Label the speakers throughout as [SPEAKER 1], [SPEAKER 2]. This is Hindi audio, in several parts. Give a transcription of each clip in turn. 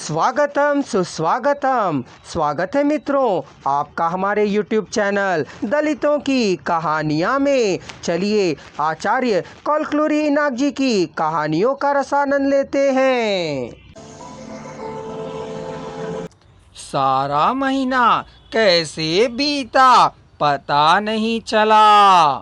[SPEAKER 1] स्वागतम सुस्वागतम। स्वागत है मित्रों आपका हमारे YouTube चैनल दलितों की कहानियाँ में। चलिए आचार्य कलकुलरी इनाक जी की कहानियों का रसानंद लेते हैं।
[SPEAKER 2] सारा महीना कैसे बीता पता नहीं चला।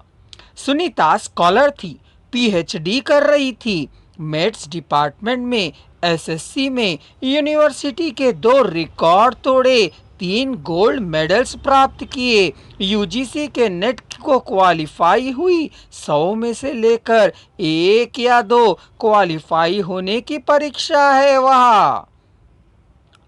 [SPEAKER 2] सुनीता स्कॉलर थी, पीएचडी कर रही थी। मैथ्स डिपार्टमेंट में एसएससी में यूनिवर्सिटी के 2 रिकॉर्ड तोड़े, 3 गोल्ड मेडल्स प्राप्त किए। यूजीसी के नेट को क्वालिफाई हुई। 100 में से लेकर 1 या 2 क्वालिफाई होने की परीक्षा है वहाँ।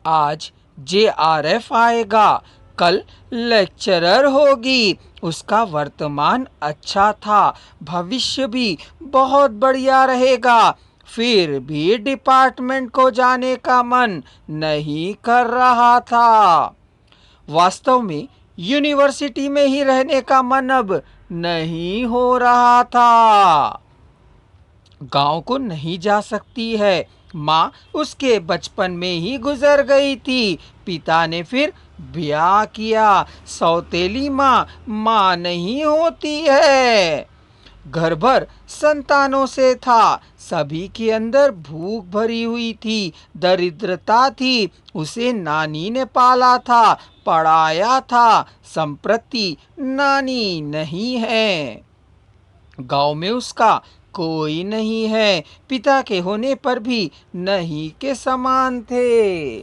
[SPEAKER 2] आज जेआरएफ आएगा, कल लेक्चरर होगी। उसका वर्तमान अच्छा था, भविष्य भी बहुत बढ़िया रहेगा। फिर भी डिपार्टमेंट को जाने का मन नहीं कर रहा था। वास्तव में यूनिवर्सिटी में ही रहने का मन अब नहीं हो रहा था। गांव को नहीं जा सकती है। माँ उसके बचपन में ही गुजर गई थी। पिता ने फिर ब्याह किया। सौतेली माँ नहीं होती है। घर भर संतानों से था, सभी के अंदर भूख भरी हुई थी, दरिद्रता थी। उसे नानी ने पाला था, पढ़ाया था। संप्रति नानी नहीं है। गांव में उसका कोई नहीं है। पिता के होने पर भी नहीं के समान थे।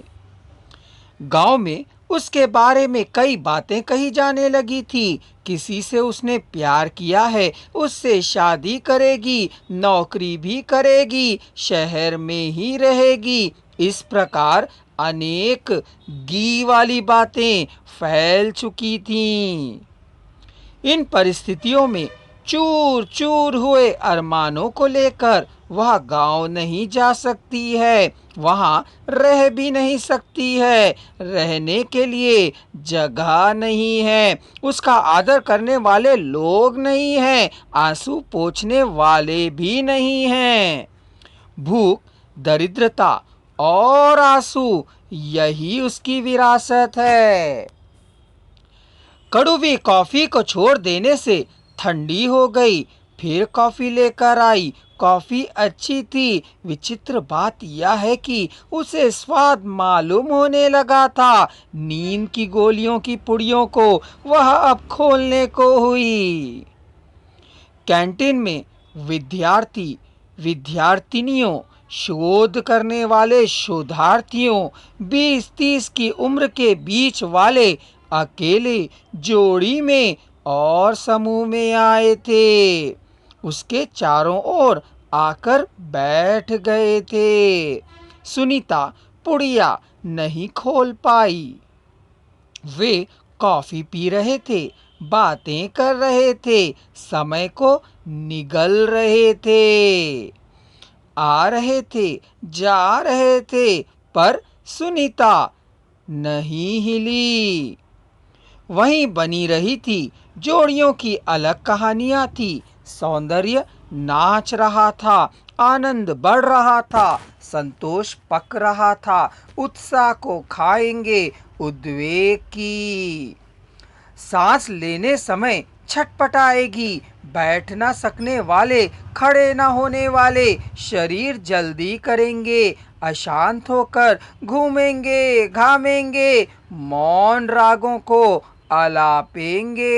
[SPEAKER 2] गांव में उसके बारे में कई बातें कही जाने लगी थी। किसी से उसने प्यार किया है, उससे शादी करेगी, नौकरी भी करेगी, शहर में ही रहेगी। इस प्रकार अनेक गी वाली बातें फैल चुकी थीं। इन परिस्थितियों में चूर चूर हुए अरमानों को लेकर वह गांव नहीं जा सकती है, वहां रह भी नहीं सकती है। रहने के लिए जगह नहीं है, उसका आदर करने वाले लोग नहीं हैं, आंसू पोंछने वाले भी नहीं हैं। भूख, दरिद्रता और आंसू, यही उसकी विरासत है। कड़वी कॉफी को छोड़ देने से ठंडी हो गई। फिर कॉफी लेकर आई। कॉफी अच्छी थी। विचित्र बात यह है कि उसे स्वाद मालूम होने लगा था। नींद की गोलियों की पुड़ियों को वह अब खोलने को हुई। कैंटीन में विद्यार्थी, विद्यार्थिनियों, शोध करने वाले शोधार्थियों, 20-30 की उम्र के बीच वाले, अकेले, जोड़ी में और समूह में आए थे। उसके चारों ओर आकर बैठ गए थे। सुनीता पुड़िया नहीं खोल पाई। वे कॉफी पी रहे थे, बातें कर रहे थे, समय को निगल रहे थे। आ रहे थे, जा रहे थे, पर सुनीता नहीं हिली, वहीं बनी रही थी। जोड़ियों की अलग कहानियां थी। सौंदर्य नाच रहा था, आनंद बढ़ रहा था, संतोष पक रहा था। उत्साह को खाएंगे उद्वेग की। सांस लेने समय छटपटाएगी। बैठ ना सकने वाले, खड़े ना होने वाले शरीर जल्दी करेंगे। अशांत होकर घूमेंगे, घामेंगे, मौन रागों को आलापेंगे।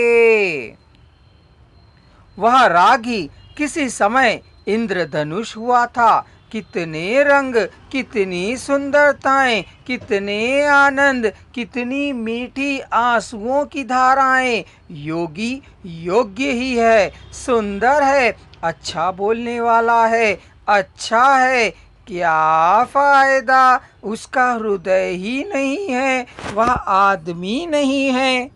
[SPEAKER 2] वह राग ही किसी समय इंद्रधनुष हुआ था। कितने रंग, कितनी सुंदरताएं, कितने आनंद, कितनी मीठी आंसुओं की धाराएं। योगी योग्य ही है, सुंदर है, अच्छा बोलने वाला है, अच्छा है। क्या फायदा, उसका हृदय ही नहीं है, वह आदमी नहीं है।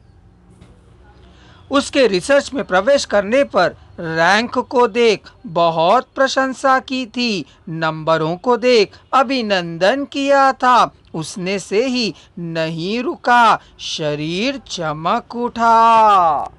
[SPEAKER 2] उसके रिसर्च में प्रवेश करने पर रैंक को देख बहुत प्रशंसा की थी, नंबरों को देख अभिनंदन किया था। उसने से ही नहीं रुका, शरीर चमक उठा।